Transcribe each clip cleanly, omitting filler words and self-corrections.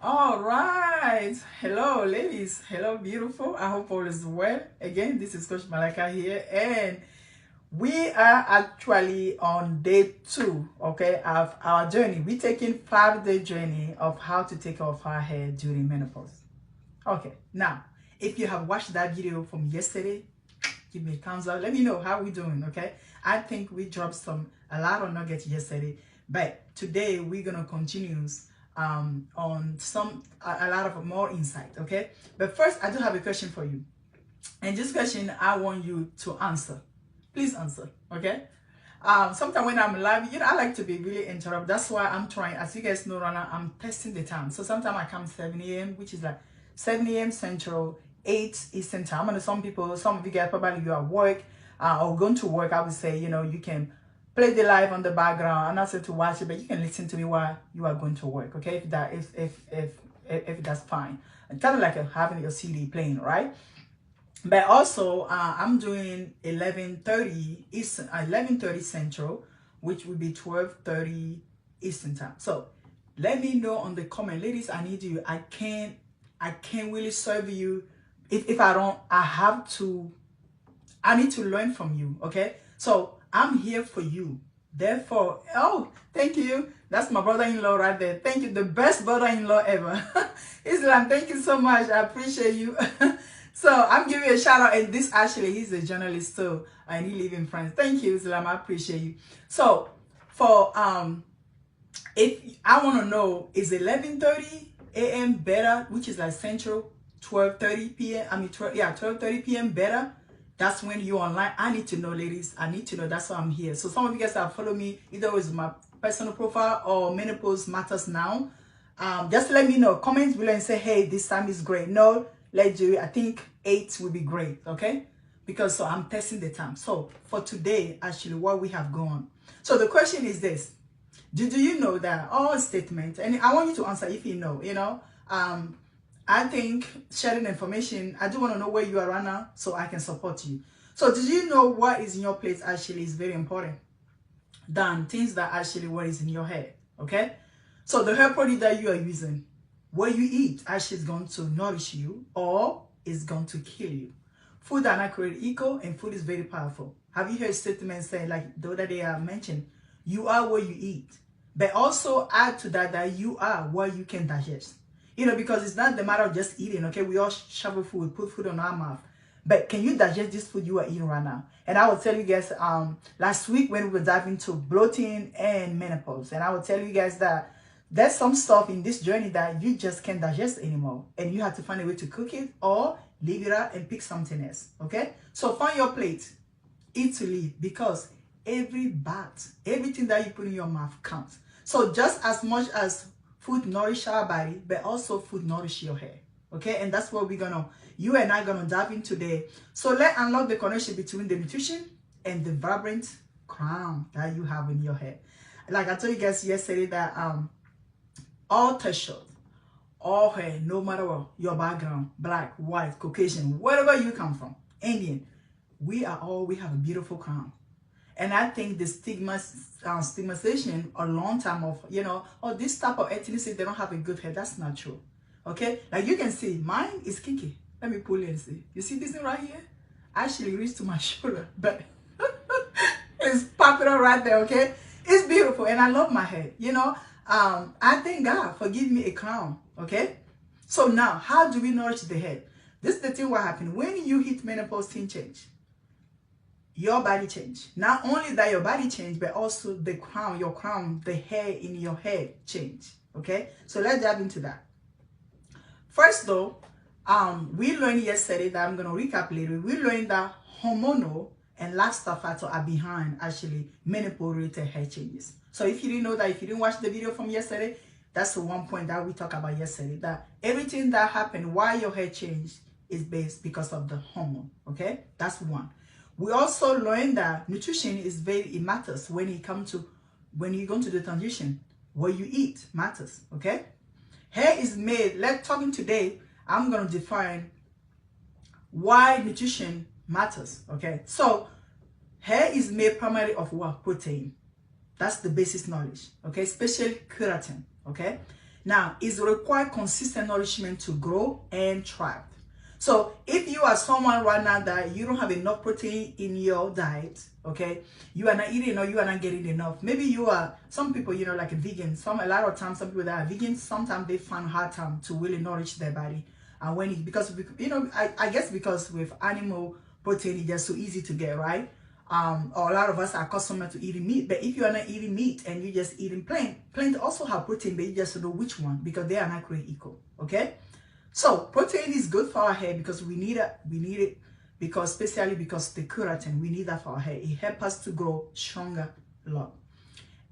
All right. Hello, ladies. Hello, beautiful. I hope all is well. Again, this is Coach Malaika here, and we are actually on day 2, okay, of our journey. We're taking 5-day journey of how to take care of our hair during menopause. Okay, now, if you have watched that video from yesterday, give me a thumbs up. Let me know how we're doing, okay? I think we dropped a lot of nuggets yesterday, but today we're gonna continue on a lot of more insight, okay? But first, I do have a question for you, and this question I want you to answer. Please answer, okay? Sometimes when I'm live, I like to be really interrupt. That's why I'm trying. As you guys know, right now, I'm testing the time. So sometimes I come 7 a.m., which is like 7 a.m. Central, 8 Eastern time. And some of you guys probably you are at work or going to work. I would say, you can play the live on the background. I'm not saying to watch it, but you can listen to me while you are going to work. Okay, if that's fine. And kind of like having your CD playing, right? But also, I'm doing 11:30 Eastern, 11:30 Central, which would be 12:30 Eastern time. So let me know on the comment, ladies. I need you. I can't really serve you if I don't. I need to learn from you. Okay, so I'm here for you. Therefore, oh, thank you. That's my brother-in-law right there. Thank you, the best brother-in-law ever. Islam, thank you so much. I appreciate you. So I'm giving you a shout out, and this actually, he's a journalist too, and he lives in France. Thank you, Islam. I appreciate you. So for if I want to know, is 11:30 a.m. better, which is like Central, 12:30 p.m. 12:30 p.m. better? That's when you're online. I need to know, ladies. I need to know. That's why I'm here. So some of you guys that follow me, either with my personal profile or Menopause Matters Now, just let me know. Comment below and say, hey, this time is great. No, let's do it. I think 8 will be great, okay? Because so I'm testing the time. So for today, actually, what we have gone. So the question is this. Do you know that all statements, and I want you to answer if you know, I think sharing information, I do want to know where you are right now so I can support you. So did you know what is in your plate actually is very important than things that actually what is in your head, okay? So the hair product that you are using, what you eat actually is going to nourish you or is going to kill you. Food are not created equal, and food is very powerful. Have you heard statements saying, like the other day I mentioned, you are what you eat, but also add to that you are what you can digest. Because it's not the matter of just eating, okay? We all shovel food, put food on our mouth. But can you digest this food you are eating right now? And I will tell you guys, last week when we were diving into bloating and menopause, and I will tell you guys that there's some stuff in this journey that you just can't digest anymore. And you have to find a way to cook it or leave it out and pick something else, okay? So find your plate, eat to live, because every bite, everything that you put in your mouth counts. So just as much as food nourish our body, but also food nourish your hair, okay? And that's what you and I gonna dive in today. So let's unlock the connection between the nutrition and the vibrant crown that you have in your hair. Like I told you guys yesterday that all textures, all hair, no matter what, your background, black, white, Caucasian, wherever you come from, Indian, we have a beautiful crown. And I think the stigmatization a long time of, this type of ethnicity, they don't have a good hair. That's not true. Okay? Like you can see, mine is kinky. Let me pull it and see. You see this thing right here? Actually reached to my shoulder, but it's popular right there, okay? It's beautiful, and I love my hair, I thank God for giving me a crown, okay? So now, how do we nourish the head? This is the thing what happened. When you hit menopause, things change. Your body change. Not only that your body change, but also the crown, the hair in your head change. Okay? So let's dive into that. First though, we learned yesterday that I'm gonna recap later. We learned that hormonal and lifestyle factors are behind actually menopause-related hair changes. So if you didn't know that, if you didn't watch the video from yesterday, that's the one point that we talked about yesterday. That everything that happened while your hair changed is based because of the hormone. Okay? That's one. We also learned that nutrition it matters when you go to the transition. What you eat matters, okay? Hair is made, talking today, I'm going to define why nutrition matters, okay? So, hair is made primarily of what? Protein. That's the basic knowledge, okay? Especially keratin, okay? Now, it requires consistent nourishment to grow and thrive. So if you are someone right now that you don't have enough protein in your diet, okay, you are not eating or you are not getting enough. Maybe you are, some people, you know, like a vegan. A lot of times, some people that are vegans, sometimes they find hard time to really nourish their body. And when it, because, you know, I guess because with animal protein, it's just so easy to get, right? Or a lot of us are accustomed to eating meat. But if you are not eating meat and you're just eating plant also have protein, but you just don't know which one because they are not created equal, okay? So protein is good for our hair because we need it. We need it because, especially because the keratin, we need that for our hair. It helps us to grow stronger a lot.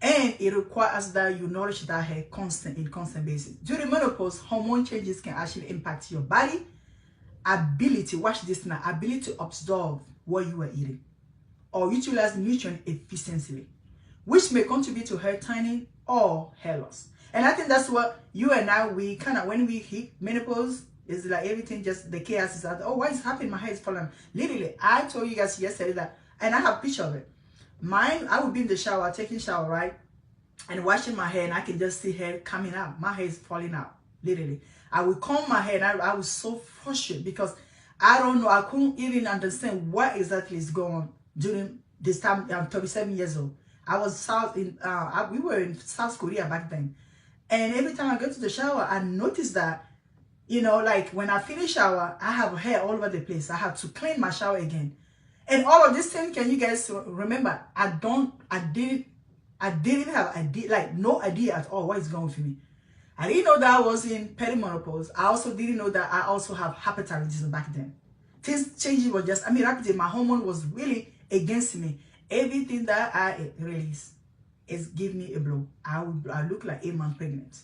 And it requires that you nourish that hair in constant basis. During menopause, hormone changes can actually impact your body ability, watch this now, ability to absorb what you are eating or utilize nutrient efficiently, which may contribute to hair thinning or hair loss. And I think that's what you and I, we kind of, when we hit menopause, it's like everything just, the chaos is out. Oh, what is happening? My hair is falling. Literally, I told you guys yesterday that, and I have a picture of it. Mine, I would be in the shower, taking shower, right? And washing my hair, and I can just see hair coming out. My hair is falling out, literally. I would comb my hair, and I was so frustrated because I don't know, I couldn't even understand what exactly is going on during this time. I'm 37 years old. I was we were in South Korea back then. And every time I go to the shower, I notice that, you know, like when I finish shower, I have hair all over the place. I have to clean my shower again. And all of this thing, can you guys remember? I didn't have no idea at all what is going on for me. I didn't know that I was in perimenopause. I also didn't know that I also have hyperthyroidism back then. Things changing was just, rapidly. My hormone was really against me. Everything that I release is give me a blow. I look like 8 months pregnant.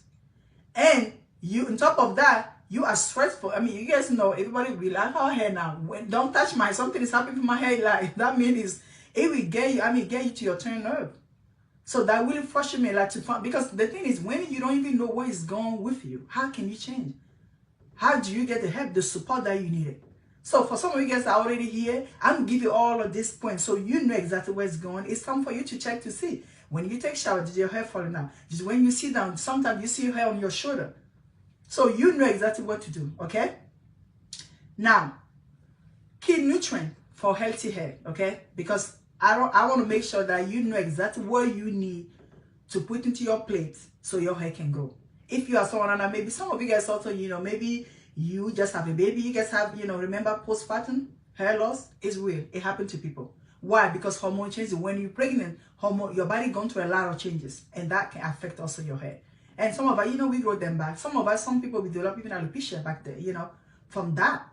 And you, on top of that, you are stressful. You guys know, everybody will like our hair now. Don't touch my, something is happening to my hair. Like, that means it will get you, get you to your turn nerve. So that really frustrates me, like, because the thing is, when you don't even know what is going on with you, how can you change? How do you get the help, the support that you needed? So for some of you guys that are already here, I'm giving you all of these points so you know exactly where it's going. It's time for you to check to see. When you take a shower, did your hair falling out? Just when you sit down, sometimes you see your hair on your shoulder. So you know exactly what to do, okay? Now, key nutrient for healthy hair, okay? Because I want to make sure that you know exactly what you need to put into your plate so your hair can grow. If you are someone, and maybe some of you guys also, maybe you just have a baby, you guys have, remember postpartum hair loss is real. It happened to people. Why? Because hormone changes. When you're pregnant, your body going through a lot of changes, and that can affect also your hair. And some of us, we grow them back. Some people will develop even alopecia back there, from that.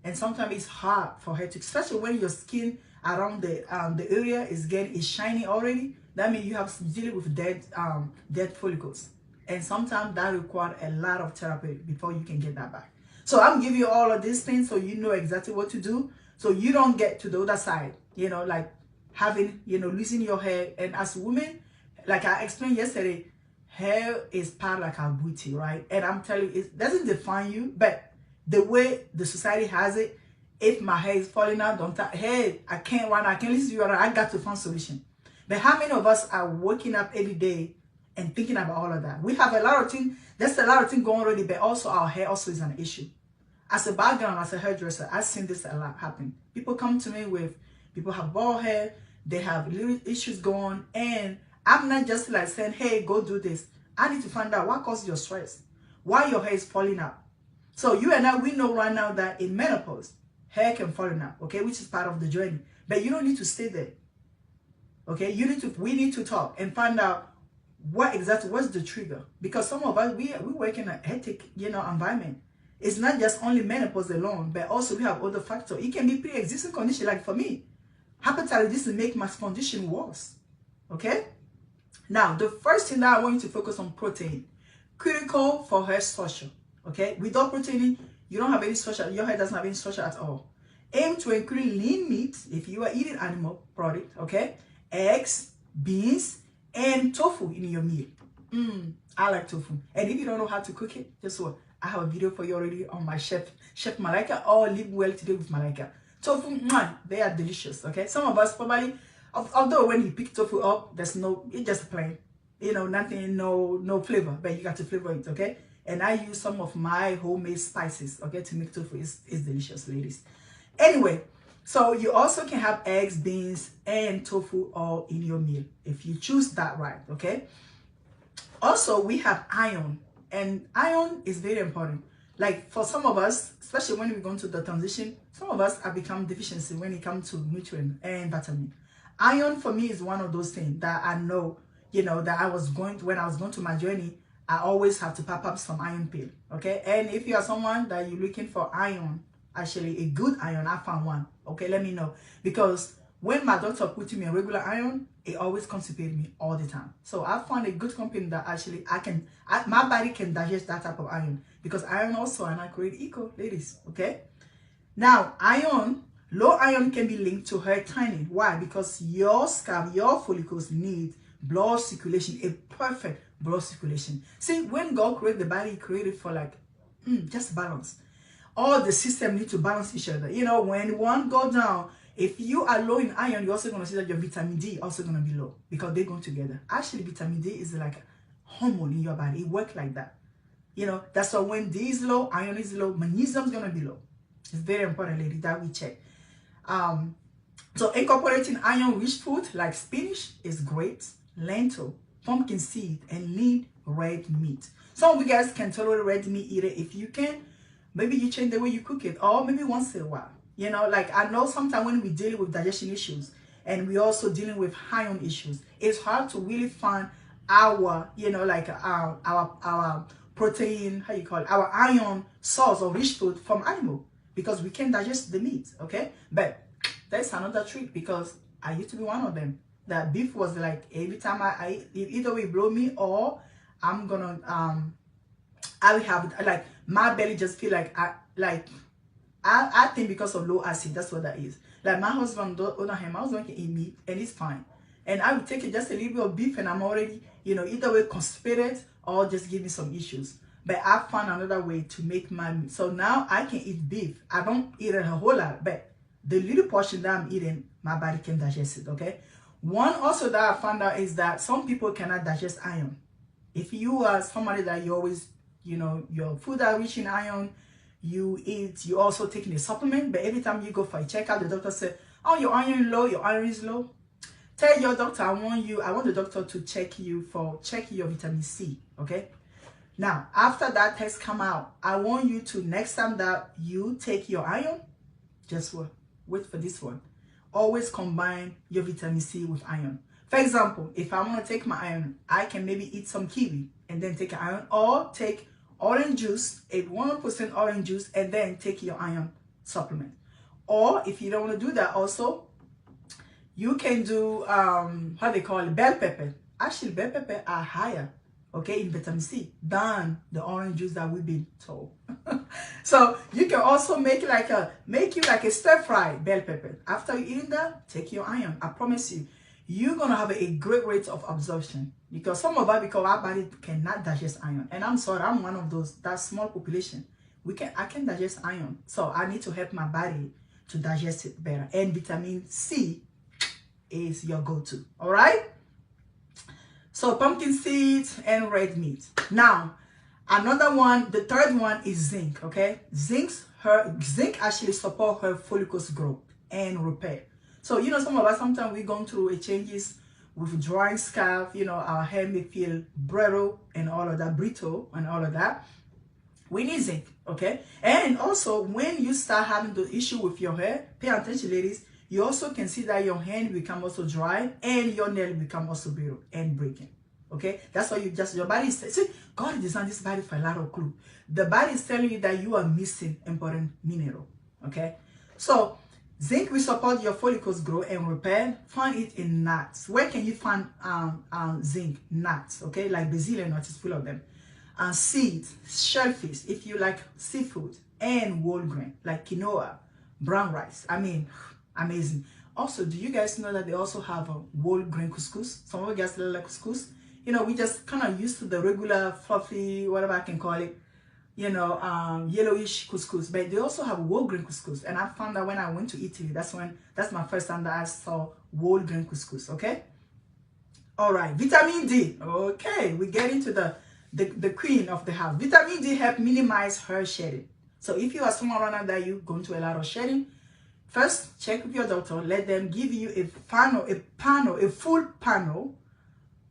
And sometimes it's hard for hair to, especially when your skin around the area is shiny already. That means you have to deal with dead follicles, and sometimes that requires a lot of therapy before you can get that back. So I'm giving you all of these things so you know exactly what to do, so you don't get to the other side, like having, losing your hair. And as women, like I explained yesterday, hair is part like our beauty, right? And I'm telling you, it doesn't define you, but the way the society has it, if my hair is falling out, hey, I can't run, I can't listen to you, I got to find solution. But how many of us are waking up every day and thinking about all of that? We have a lot of things, there's a lot of things going already, but also our hair also is an issue. As a background, as a hairdresser, I've seen this a lot happen. People come to me with, people have bald hair, they have little issues going, and I'm not just like saying, hey, go do this. I need to find out what causes your stress, why your hair is falling out. So you and I, we know right now that in menopause, hair can fall out, okay, which is part of the journey. But you don't need to stay there, okay? We need to talk and find out what's the trigger. Because some of us, we work in an hectic, environment. It's not just only menopause alone, but also we have other factors. It can be pre-existing condition, like for me, hyperthyroidism make my condition worse, okay? Now, the first thing that I want you to focus on, protein, critical for hair structure, okay? Without protein, you don't have any structure, your hair doesn't have any structure at all. Aim to include lean meat if you are eating animal product, okay? Eggs, beans, and tofu in your meal. I like tofu. And if you don't know how to cook it, guess what? I have a video for you already on my Chef Malaika, or Live Well Today with Malaika. Tofu, they are delicious, okay? Some of us probably, although when you pick tofu up, it's just plain. you know, nothing, no flavor, but you got to flavor it, okay? And I use some of my homemade spices, okay, to make tofu. It's delicious, ladies. Anyway, so you also can have eggs, beans, and tofu all in your meal if you choose that, right? Okay. Also, we have iron, and iron is very important. Like for some of us, especially when we go into the transition, some of us have become deficiency when it comes to nutrient and vitamin. Iron for me is one of those things that I know, you know, that when I was going to my journey, I always have to pop up some iron pill, okay? And if you are someone that you're looking for iron, actually a good iron, I found one, okay? Let me know. Because when my doctor put me a regular iron, it always constipated me all the time. So I found a good company that actually my body can digest that type of iron. Because iron also, and I create eco, ladies, okay? Now, low iron can be linked to hair thinning. Why? Because your scalp, your follicles need blood circulation, a perfect blood circulation. See, when God created the body, He created for like, just balance. All the system need to balance each other. You know, when one go down, if you are low in iron, you're also going to see that your vitamin D also going to be low because they go together. Actually, vitamin D is like a hormone in your body. It works like that. You know, that's why when D is low, iron is low, magnesium is going to be low. It's very important, lady, that we check. So incorporating iron-rich food like spinach is great, lentil, pumpkin seed, and lean red meat. Some of you guys can tolerate red meat either. If you can, maybe you change the way you cook it, or maybe once in a while. You know, like I know sometimes when we deal with digestion issues and we also dealing with iron issues, it's hard to really find our, you know, like our protein, how you call it, our iron source or rich food from animal because we can digest the meat, okay? But that's another trick because I used to be one of them. That beef was like every time I eat, either way blow me or I'm gonna I will have like my belly just feel like I think because of low acid, that's what that is. Like my husband, on him, I was going to eat meat and it's fine. And I would take it just a little bit of beef and I'm already, you know, either way constipated or just give me some issues. But I found another way to make my meat. So now I can eat beef. I don't eat it a whole lot, but the little portion that I'm eating, my body can digest it, okay? One also that I found out is that some people cannot digest iron. If you are somebody that you always, you know, your food are rich in iron, you eat, you also taking a supplement, but every time you go for a checkup, the doctor said, oh, your iron low, your iron is low. Tell your doctor, I want the doctor to check your vitamin C, okay? Now, after that test come out, I want you to, next time that you take your iron, just wait for this one. Always combine your vitamin C with iron. For example, if I want to take my iron, I can maybe eat some kiwi and then take an iron, or take orange juice, a 1% orange juice, and then take your iron supplement. Or if you don't want to do that also, you can do, how they call it, bell pepper. Actually, bell pepper are higher, okay, in vitamin C than the orange juice that we've been told. So you can also make you like a stir-fry bell pepper. After you eating that, take your iron. I promise you, you're gonna have a great rate of absorption because some of us, because our body cannot digest iron. And I'm sorry, I'm one of those, that small population. I can digest iron, so I need to help my body to digest it better. And vitamin C is your go-to. All right. So pumpkin seeds and red meat. Now, another one, the third one is zinc. Okay, zinc actually support her follicles growth and repair. So, you know, some of us, sometimes we're going through a changes with drying scalp, you know, our hair may feel brittle and all of that, We need zinc, okay? And also, when you start having the issue with your hair, pay attention, ladies, you also can see that your hand become also dry and your nail become also brittle and breaking, okay? That's why your body is, see, God designed this body for a lot of clue. The body is telling you that you are missing important mineral, okay? So, zinc will support your follicles grow and repair. Find it in nuts. Where can you find zinc? Nuts, okay? Like Brazilian nuts is full of them. And seeds, shellfish, if you like seafood, and whole grain, like quinoa, brown rice. I mean, amazing. Also, do you guys know that they also have a whole grain couscous? Some of you guys like couscous. You know, we just kind of used to the regular fluffy, whatever I can call it, you know, yellowish couscous, but they also have whole grain couscous. And I found that when I went to Italy, that's my first time that I saw whole grain couscous, okay? All right, vitamin D. Okay, we get into the queen of the house. Vitamin D help minimize hair shedding. So if you are someone right now that you're going to a lot of shedding, first check with your doctor. Let them give you a full panel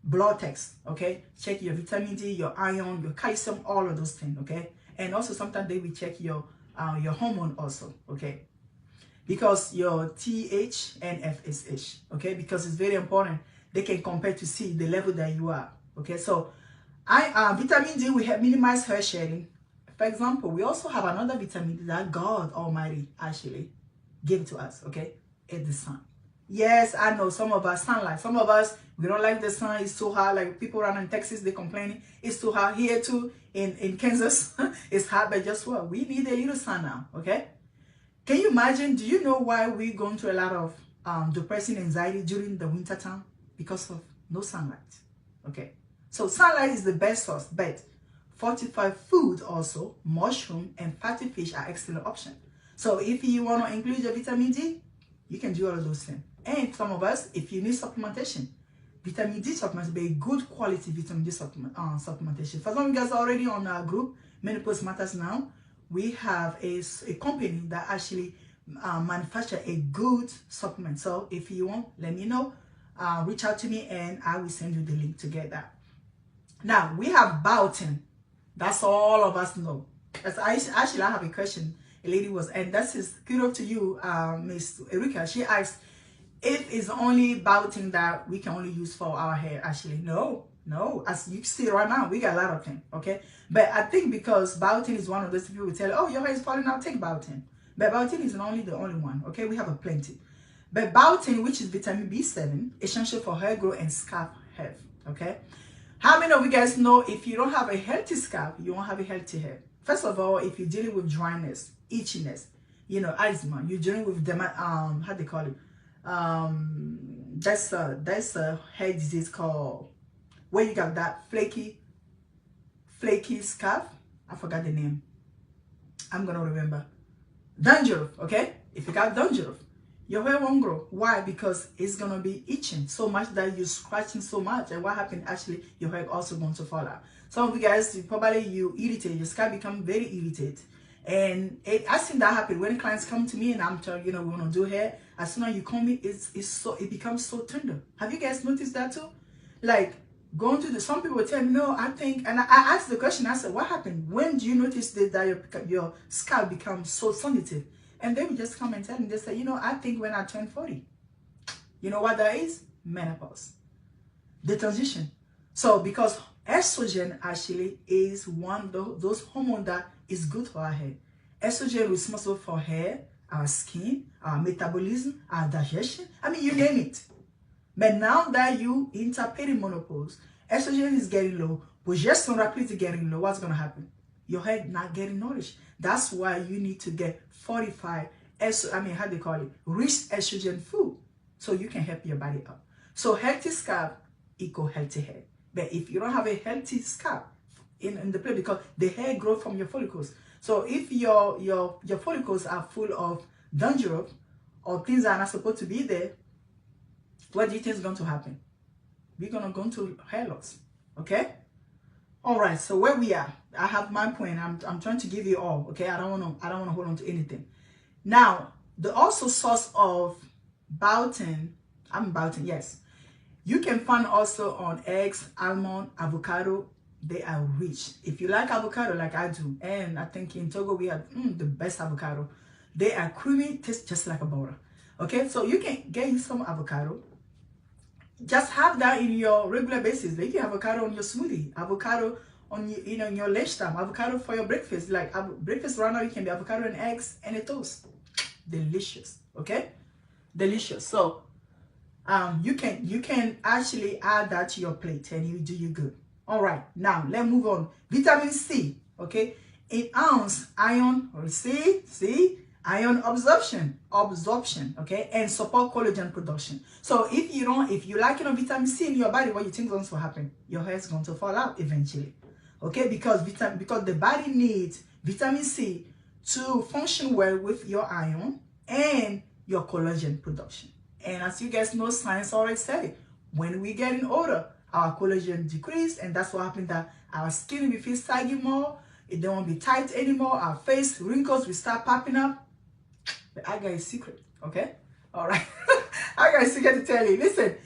blood test. Okay, check your vitamin D, your iron, your calcium, all of those things. Okay, and also sometimes they will check your hormone also. Okay, because your TH and FSH. Okay, because it's very important. They can compare to see the level that you are. Okay, so vitamin D will help minimize hair shedding. For example, we also have another vitamin that God Almighty actually gave to us. Okay, it's the sun. Yes, I know some of us sunlight. Some of us, we don't like the sun. It's too hot. Like people around in Texas, they complaining it's too hot. Here too in Kansas, it's hot. But just what? We need a little sun now. Okay. Can you imagine? Do you know why we're going through a lot of depressing anxiety during the winter time? Because of no sunlight. Okay. So sunlight is the best source, but fortified food also, mushroom and fatty fish are excellent options. So if you want to include your vitamin D, you can do all of those things. And some of us, if you need supplementation, vitamin D supplements be a good quality vitamin D supplementation. For some of you guys already on our group, Menopause Matters Now, we have a company that actually manufacture a good supplement. So if you want, let me know. Reach out to me and I will send you the link to get that. Now we have biotin. That's all of us know. Actually, I have a question. A lady was, and that's his kudos to you, Miss Erika. She asked if it's only biotin that we can only use for our hair. Actually, no. As you see right now, we got a lot of things. Okay, but I think because biotin is one of those people who tell, oh, your hair is falling out, take biotin. But biotin is not only the only one. Okay, we have a plenty. But biotin, which is vitamin B7, essential for hair growth and scalp health. Okay. How many of you guys know if you don't have a healthy scalp, you won't have a healthy hair? First of all, if you're dealing with dryness, itchiness, you know, eczema, you're dealing with how they call it? That's a hair disease called, where you got that flaky scalp. I forgot the name. I'm gonna remember. Dandruff, okay? If you got dandruff, your hair won't grow. Why? Because it's gonna be itching so much that you're scratching so much. And what happened? Actually, your hair also going to fall out. Some of you guys, you irritate, your scalp become very irritated. And I've seen that happen when clients come to me and I'm telling we want to do hair. As soon as you comb it, it becomes so tender. Have you guys noticed that too? Like going to some people tell me, no, I think, and I asked the question. I said, what happened? When do you notice that your scalp becomes so sensitive? And they would just come and tell me, they say, I think when I turn 40. You know what that is? Menopause. The transition. So because estrogen actually is one of those hormones that is good for our hair. Estrogen is responsible for hair, our skin, our metabolism, our digestion. I mean, you name it. But now that you enter perimenopause, estrogen is getting low, progesterone rapidly getting low, what's going to happen? Your hair not getting nourished. That's why you need to get fortified, rich estrogen food so you can help your body out. So healthy scalp equal healthy hair. But if you don't have a healthy scalp in the place, because the hair grows from your follicles. So if your follicles are full of dandruff or things that are not supposed to be there, what do you think is going to happen? We're going to go into hair loss. Okay? All right, so where we are, I have my point. I'm trying to give you all. Okay, I don't want to hold on to anything. Now, the also source of biotin, yes. You can find also on eggs, almond, avocado. They are rich. If you like avocado, like I do, and I think in Togo we have the best avocado. They are creamy, taste just like a butter. Okay, so you can get you some avocado. Just have that in your regular basis. Like you have avocado on your smoothie, avocado on in your lunchtime, avocado for your breakfast. Like breakfast right now, you can be avocado and eggs and a toast. Delicious. Okay, delicious. So you can actually add that to your plate and you do you good. All right, now let's move on. Vitamin C. Okay, in ounce iron. See. Iron absorption, okay, and support collagen production. So if you lack vitamin C in your body, what you think is going to happen? Your hair is going to fall out eventually, okay? Because the body needs vitamin C to function well with your iron and your collagen production. And as you guys know, science already said it. When we getting older, our collagen decrease, and that's what happens, that our skin will feel saggy more, it don't be tight anymore, our face wrinkles will start popping up. But I got a secret, okay? All right. I got a secret to tell you. Listen,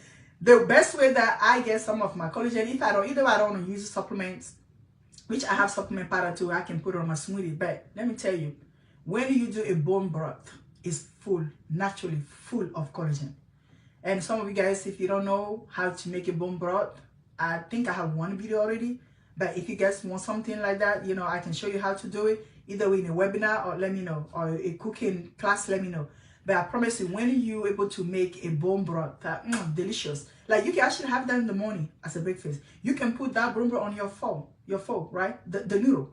the best way that I get some of my collagen, if I don't want to use supplements, which I have supplement powder too, I can put it on my smoothie. But let me tell you, when you do a bone broth, it's full, naturally full of collagen. And some of you guys, if you don't know how to make a bone broth, I think I have one video already. But if you guys want something like that, you know, I can show you how to do it, either in a webinar, or let me know, or a cooking class, let me know. But I promise you, when you're able to make a bone broth, delicious. Like, you can actually have that in the morning as a breakfast. You can put that bone broth on your phone, right? The noodle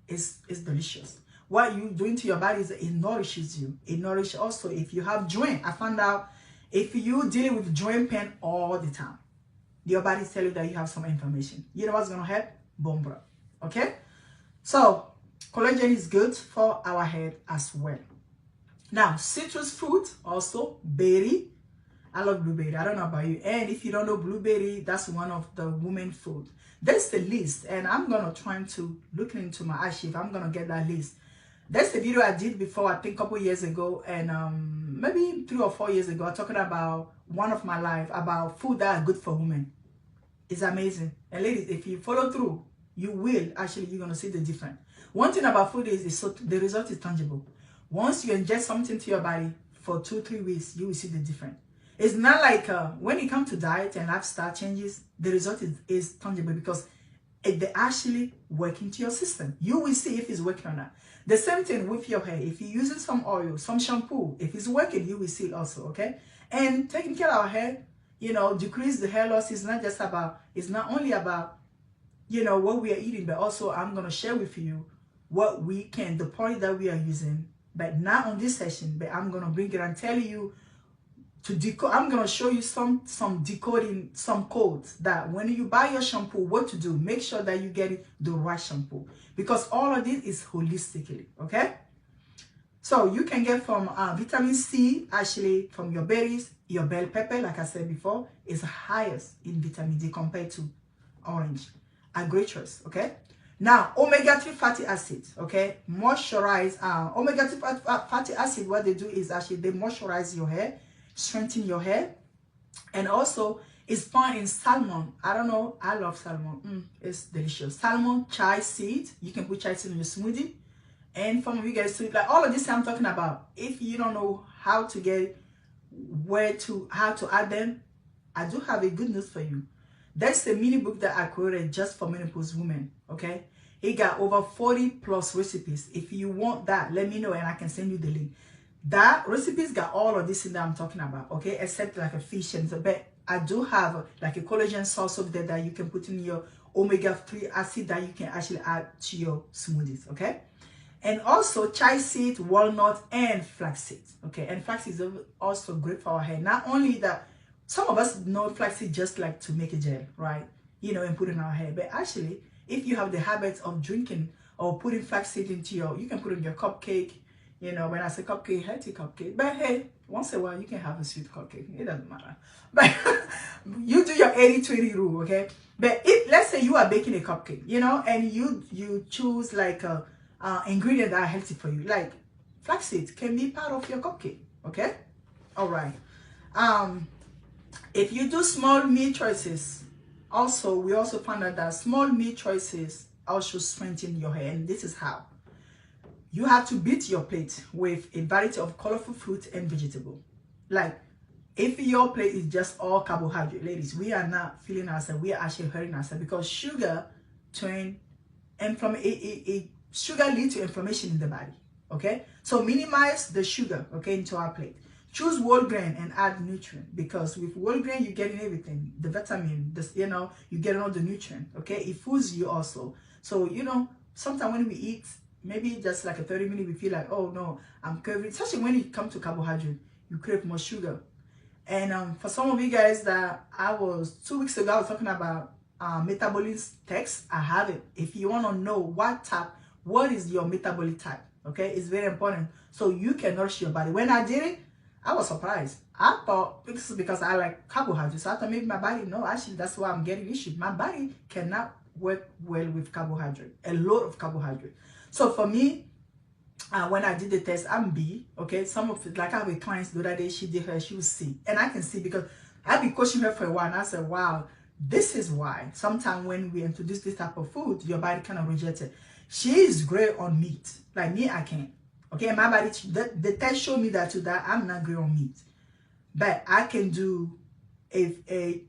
is delicious. What you're doing to your body is it nourishes you. It nourishes also if you have joint. I found out if you deal with joint pain all the time, your body tells you that you have some inflammation. You know what's going to help? Bone broth. Okay? So, collagen is good for our head as well. Now, citrus fruit, also berry. I love blueberry. I don't know about you. And if you don't know blueberry, that's one of the women food. That's the list. And I'm going to try to look into my archive. I'm going to get that list. That's the video I did before, I think a couple years ago. And maybe 3 or 4 years ago, talking about one of my life, about food that are good for women. It's amazing. And ladies, if you follow through, you will actually, you're going to see the difference. One thing about food is the result is tangible. Once you ingest something to your body for 2-3 weeks, you will see the difference. It's not like when it comes to diet and lifestyle changes, the result is tangible because they actually work into your system. You will see if it's working or not. The same thing with your hair. If you're using some oil, some shampoo, if it's working, you will see it also, okay? And taking care of our hair, you know, decrease the hair loss is not just about, it's not only about, you know, what we are eating, but also I'm going to share with you what we can, the point that we are using, but not on this session, but I'm going to bring it and tell you to decode. I'm going to show you some decoding, some codes that when you buy your shampoo, what to do. Make sure that you get it the right shampoo, because all of this is holistically, okay? So you can get from vitamin C, actually from your berries, your bell pepper, like I said before, is highest in vitamin D compared to orange. A great choice, okay? Now, omega-3 fatty acids, okay? Moisturize, omega-3 fatty acid, what they do is actually they moisturize your hair, strengthen your hair, and also it's found in salmon. I don't know, I love salmon. It's delicious. Salmon, chai seed, you can put chai seed in your smoothie. And some of you guys too, like all of this I'm talking about, if you don't know how to get how to add them, I do have a good news for you. That's the mini book that I created just for menopause women, okay? It got over 40+ recipes. If you want that, let me know and I can send you the link. That recipes got all of this in that I'm talking about, okay? Except like a fish and so, but I do have like a collagen sauce over there that you can put in your omega-3 acid that you can actually add to your smoothies, okay? And also chai seed, walnut, and flaxseed, okay? And flaxseed is also great for our hair. Not only that, some of us know flaxseed just like to make a gel, right? You know, and put it in our hair. But actually, if you have the habit of drinking or putting flaxseed into you can put it in your cupcake. You know, when I say cupcake, healthy cupcake. But hey, once in a while, you can have a sweet cupcake. It doesn't matter. But you do your 80-20 rule, okay? But if, let's say you are baking a cupcake, you know, and you choose like a ingredient that are healthy for you, like flaxseed can be part of your cupcake, okay? All right. If you do small meal choices, also we also found out that small meal choices also strengthen your hair, and this is how. You have to beat your plate with a variety of colorful fruit and vegetable. Like if your plate is just all carbohydrate, ladies, we are not feeling ourselves, we are actually hurting ourselves, because sugar sugar leads to inflammation in the body, okay? So minimize the sugar, okay, into our plate. Choose whole grain and add nutrient, because with whole grain you're getting everything, the vitamin, you know, you get all the nutrient, okay? It foods you also. So, you know, sometimes when we eat, maybe just like a 30 minutes, we feel like, oh no, I'm craving, especially when it comes to carbohydrate, you crave more sugar. And for some of you guys that 2 weeks ago, I was talking about metabolism text, I have it. If you want to know what is your metabolic type, okay, it's very important, so you can nourish your body. When I did it, I was surprised. I thought this is because I like carbohydrates. I thought maybe my body, no, actually that's why I'm getting issues. My body cannot work well with carbohydrate, a lot of carbohydrate. So for me, when I did the test, I'm B, okay? Some of it, like I have a client the other day, she did her, she was C. And I can see because I've been coaching her for a while, and I said, wow, this is why sometimes when we introduce this type of food, your body kind of rejects it. She is great on meat. Like me, I can't. Okay, my body, the test showed me that too, that I'm not great on meat. But I can do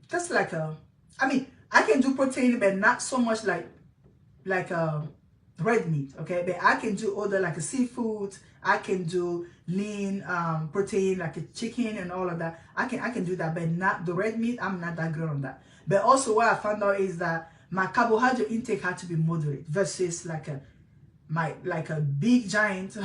just like a, I mean, I can do protein, but not so much like red meat, okay? But I can do other like a seafood. I can do lean protein like a chicken and all of that. I can do that, but not the red meat. I'm not that good on that. But also what I found out is that my carbohydrate intake had to be moderate versus like a big giant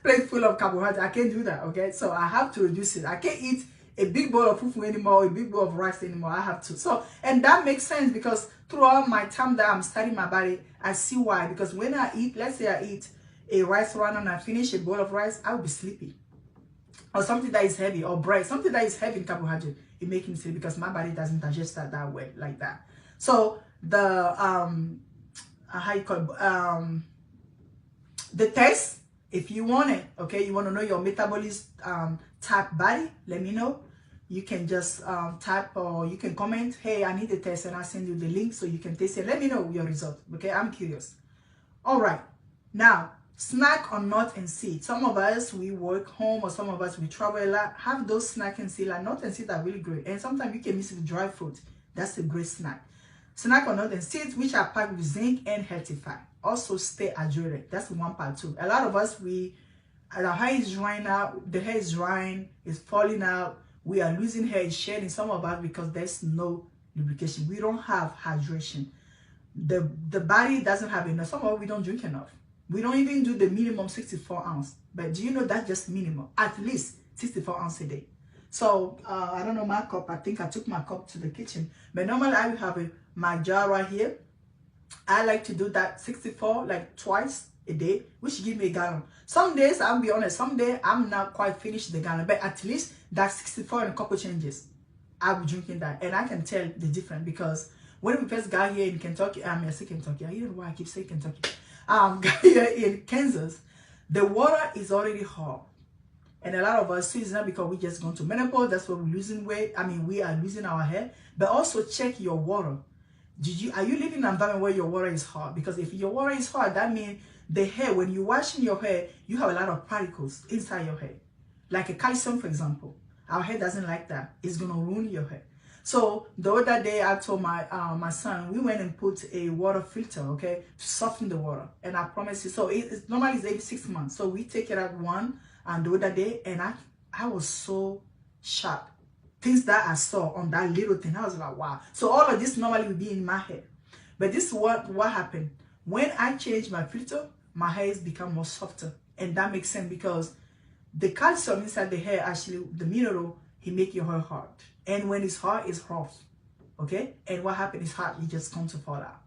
plate full of carbohydrate. I can't do that, okay? So I have to reduce it. I can't eat a big bowl of fufu anymore, a big bowl of rice anymore. I have to. So, and that makes sense because throughout my time that I'm studying my body, I see why. Because when I eat, let's say I eat a rice run and I finish a bowl of rice, I will be sleepy. Or something that is heavy, or bread, something that is heavy in carbohydrate, it makes me sleepy because my body doesn't digest that way, like that. So the how you call it, the test, if you want it, okay, you want to know your metabolism type body, let me know. You can just type or you can comment, hey, I need the test, and I'll send you the link so you can test it. Let me know your result, okay? I'm curious. All right, now, snack on nut and seed. Some of us, we work home, or some of us, we travel a lot, have those snack and seed. Like nut and seed are really great. And sometimes you can mix it with dry fruit. That's a great snack. Snack on nut and seeds, which are packed with zinc and healthy fat. Also stay hydrated. That's one part too. A lot of us, our hair is drying out, the hair is drying, it's falling out, we are losing hair, it's shedding. Some of us, because there's no lubrication, we don't have hydration. The body doesn't have enough. Some of us, we don't drink enough. We don't even do the minimum 64 ounce. But do you know that's just minimum? At least 64 ounce a day. So I don't know my cup. I think I took my cup to the kitchen. But normally I will have my jar right here. I like to do that 64 like twice a day, which give me a gallon. Some days, I'll be honest, some days I'm not quite finished the gallon, but at least that 64 and a couple changes, I'll be drinking that. And I can tell the difference because when we first got here in Kentucky, I say Kentucky, I don't know why I keep saying Kentucky. Got here in Kansas, the water is already hot. And a lot of us, it's not because we just gone to menopause, that's why we're losing weight. I mean, we are losing our hair, but also check your water. Are you living in an environment where your water is hot? Because if your water is hot, that means the hair, when you're washing your hair, you have a lot of particles inside your hair. Like a calcium, for example. Our hair doesn't like that. It's going to ruin your hair. So the other day, I told my son, we went and put a water filter, okay, to soften the water. And I promise you, so it's normally it's every 6 months. So we take it out one, and the other day, and I was so shocked. Things that I saw on that little thing, I was like, wow. So all of this normally would be in my hair. But this is what happened. When I changed my filter, my hair has become more softer. And that makes sense because the calcium inside the hair, actually, the mineral, it make your hair hard. And when it's hard, it's rough. Okay? And what happens is hard, it just comes to fall out.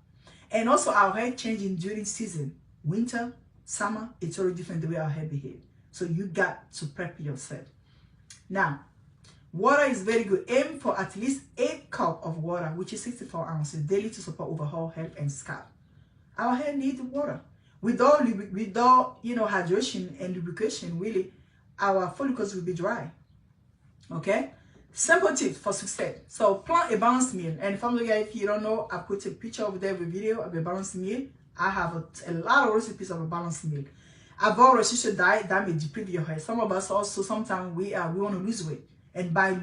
And also our hair changing during season. Winter, summer, it's already different the way our hair behaves. So you got to prep yourself. Now, water is very good. Aim for at least 8 cups of water, which is 64 ounces daily to support overall health and scalp. Our hair needs water. Without hydration and lubrication, really, our follicles will be dry. Okay? Simple tips for success. So plan a balanced meal. And family, if you don't know, I put a picture over there with a video of a balanced meal. I have a lot of recipes of a balanced meal. Avoid restricted diet that may deplete your hair. Some of us also, sometimes we want to lose weight. And by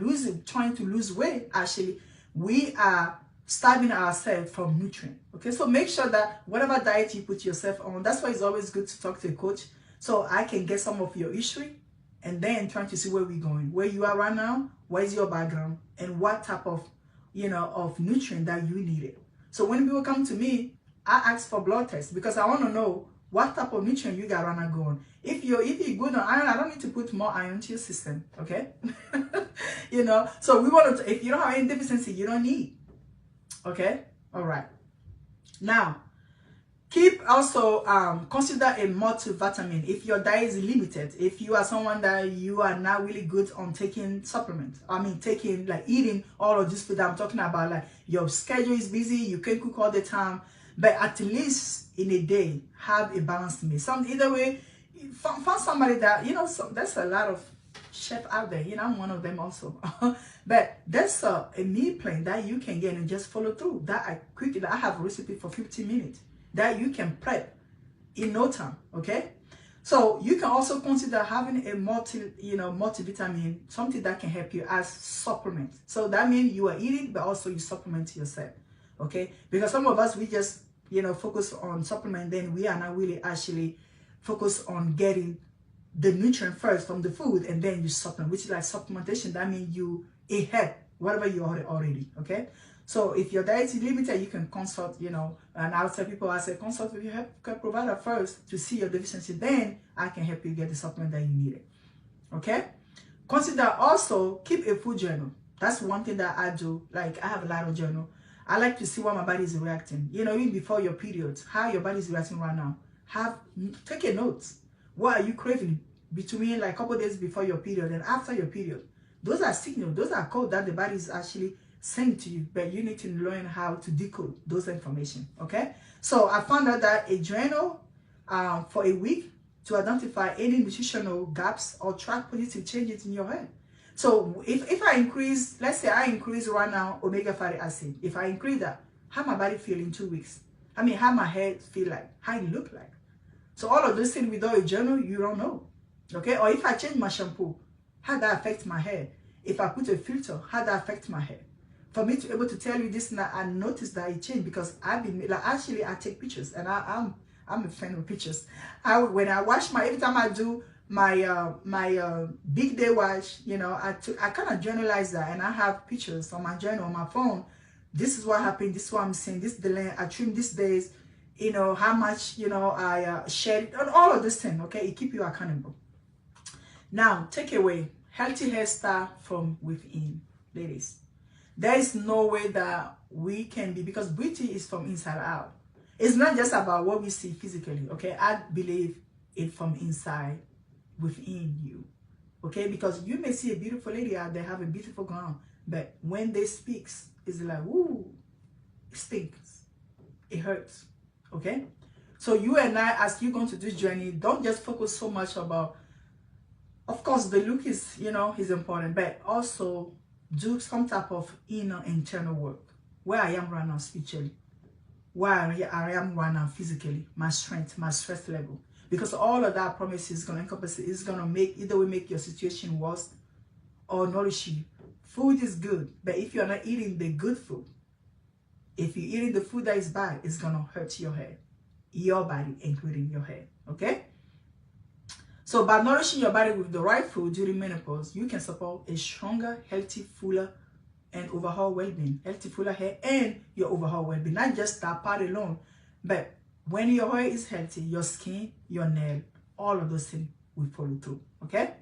trying to lose weight, actually, we are starving ourselves from nutrients. Okay, so make sure that whatever diet you put yourself on, that's why it's always good to talk to a coach so I can get some of your history and then trying to see where we're going, where you are right now, what is your background, and what type of, of nutrient that you needed. So when people come to me, I ask for blood tests because I want to know what type of nutrient you got right now going. If you're good on iron, I don't need to put more iron to your system, okay? So we want to, if you don't have any deficiency, you don't need, okay? All right. Now, Keep also consider a multivitamin if your diet is limited. If you are someone that you are not really good on taking supplements, I mean taking like eating all of this food that I'm talking about, like your schedule is busy, you can't cook all the time, but at least in a day have a balanced meal. Some either way, find somebody that there's a lot of chef out there. I'm one of them also. But there's a meal plan that you can get and just follow through. That I have a recipe for 15 minutes that you can prep in no time. Okay, so you can also consider having a multivitamin, something that can help you as supplement. So that means you are eating, but also you supplement yourself. Okay, because some of us, we just focus on supplement, then we are not really actually focused on getting the nutrient first from the food, and then you supplement, which is like supplementation. That means you help whatever you already. Okay, so if your diet is limited, you can consult, and I'll tell people, I say consult with your healthcare provider first to see your deficiency. Then I can help you get the supplement that you needed. Okay, consider also keep a food journal. That's one thing that I do. Like I have a lot of journal. I like to see what my body is reacting. Even before your period, how your body is reacting right now. Take a note. What are you craving between like a couple days before your period and after your period? Those are signals. Those are codes that the body is actually sending to you, but you need to learn how to decode those information. Okay, so I found out that a journal for a week to identify any nutritional gaps or track positive changes in your health. So if I increase, let's say I increase right now omega fatty acid, if I increase that, how my body feel in 2 weeks? I mean, how my hair feel like, how it look like. So all of those things without a journal, you don't know. Okay, or if I change my shampoo, how that affect my hair? If I put a filter, how that affect my hair? For me to be able to tell you this now, I noticed that it changed because I've been like, actually I take pictures, and I'm a fan of pictures. When I wash every time I do my big day wash, I kind of journalize that, and I have pictures on my journal on my phone. This is what happened. This is what I'm saying. This is the length I trim these days. How much I shed, and all of this thing. Okay, it keep you accountable. Now, take away healthy hairstyle from within, ladies. There is no way that we can be, because beauty is from inside out. It's not just about what we see physically. Okay, I believe it from inside within you. Okay, because you may see a beautiful lady out there have a beautiful gown, but when they speak, it's like, ooh, it stinks, it hurts. Okay, so you and I, as you go to this journey, don't just focus so much about, of course the look is is important, but also do some type of inner internal work. Where I am right now spiritually, where I am right now physically, my strength, my stress level, because all of that promise is going to encompass it. It's going to make your situation worse or nourish you. Food is good, but if you're not eating the good food, if you're eating the food that is bad, it's going to hurt your head, your body, including your head. Okay, so by nourishing your body with the right food during menopause, you can support a stronger, healthy, fuller, and overall well-being. Healthy, fuller hair and your overall well-being. Not just that part alone, but when your hair is healthy, your skin, your nail, all of those things will follow through. Okay,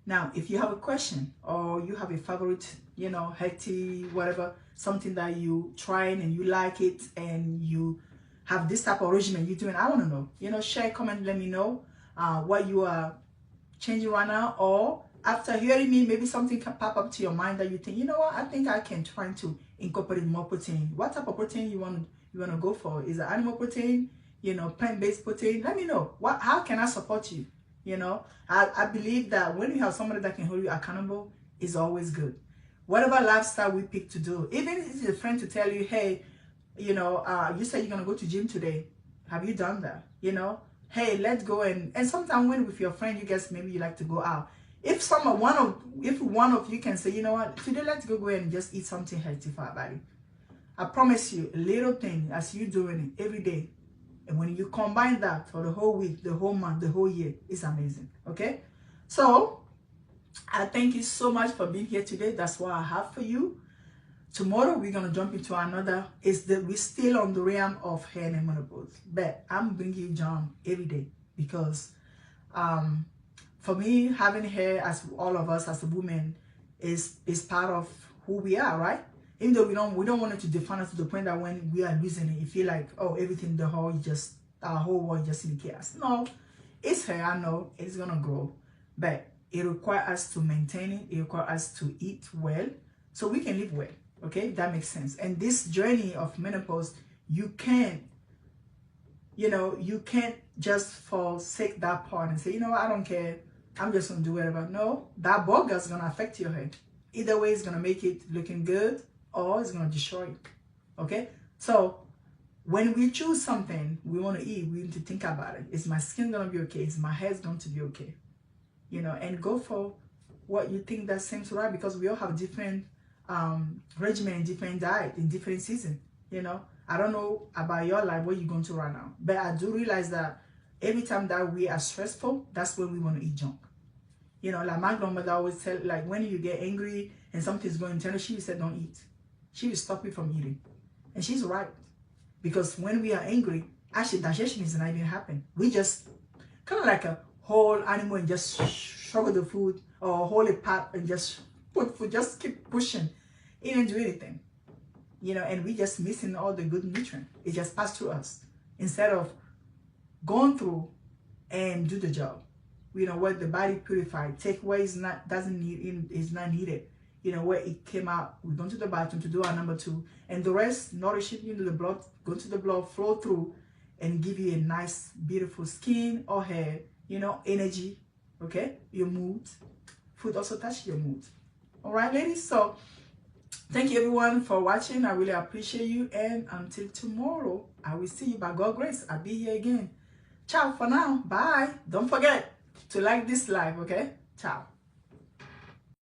now if you have a question or you have a favorite healthy whatever, something that you trying and you like it, and you have this type of regimen you're doing, I want to know. Share, comment, let me know what you are changing right now, or after hearing me, maybe something can pop up to your mind that you think, what, I think I can try to incorporate more protein. What type of protein you want to go for? Is it animal protein, plant-based protein? Let me know. How can I support you? I believe that when you have somebody that can hold you accountable, is always good. Whatever lifestyle we pick to do, even if it's a friend to tell you, hey, you said you're gonna go to gym today. Have you done that? Hey, let's go, and sometimes when with your friend, you guys, maybe you like to go out. If one of you can say, what, today let's go and just eat something healthy for our body. I promise you, a little thing as you doing it every day, and when you combine that for the whole week, the whole month, the whole year, it's amazing. Okay, so I thank you so much for being here today. That's what I have for you. Tomorrow we're gonna jump into another. We're still on the realm of hair and menopause, but I'm bringing you John every day because for me, having hair, as all of us as a woman, is part of who we are, right? Even though we don't want it to define us to the point that when we are losing it, you feel like, oh, everything, our whole world just in chaos. No, it's here. I know it's gonna grow, but it requires us to maintain it. It requires us to eat well so we can live well. Okay, that makes sense. And this journey of menopause, you can't just forsake that part and say, you know what, I don't care, I'm just gonna do whatever. No, that burger is gonna affect your head. Either way, it's gonna make it looking good or it's gonna destroy it. Okay, so when we choose something we want to eat, we need to think about it. Is my skin gonna be okay? Is my hair going to be okay? And go for what you think that seems right, because we all have different regimen, different diet in different season. I don't know about your life, what you're going through right now, but I do realize that every time that we are stressful, that's when we want to eat junk. Like my grandmother always tell, like, when you get angry and something's going internal, she said don't eat. She will stop you from eating. And she's right. Because when we are angry, actually digestion is not even happening. We just kind of like a whole animal and just struggle the food, or hold a pot and just put food, just keep pushing. It didn't do anything. And we just missing all the good nutrient. It just passed through us instead of going through and do the job. What the body purified, take away is not needed. Where it came out, we go to the bathroom to do our number 2, and the rest nourishing the blood, go to the blood, flow through, and give you a nice, beautiful skin or hair. Energy. Okay, your mood. Food also touch your mood. All right, ladies. So thank you everyone for watching. I really appreciate you, and until tomorrow, I will see you by God's grace. I'll be here again. Ciao for now. Bye. Don't forget to like this live. Okay. Ciao.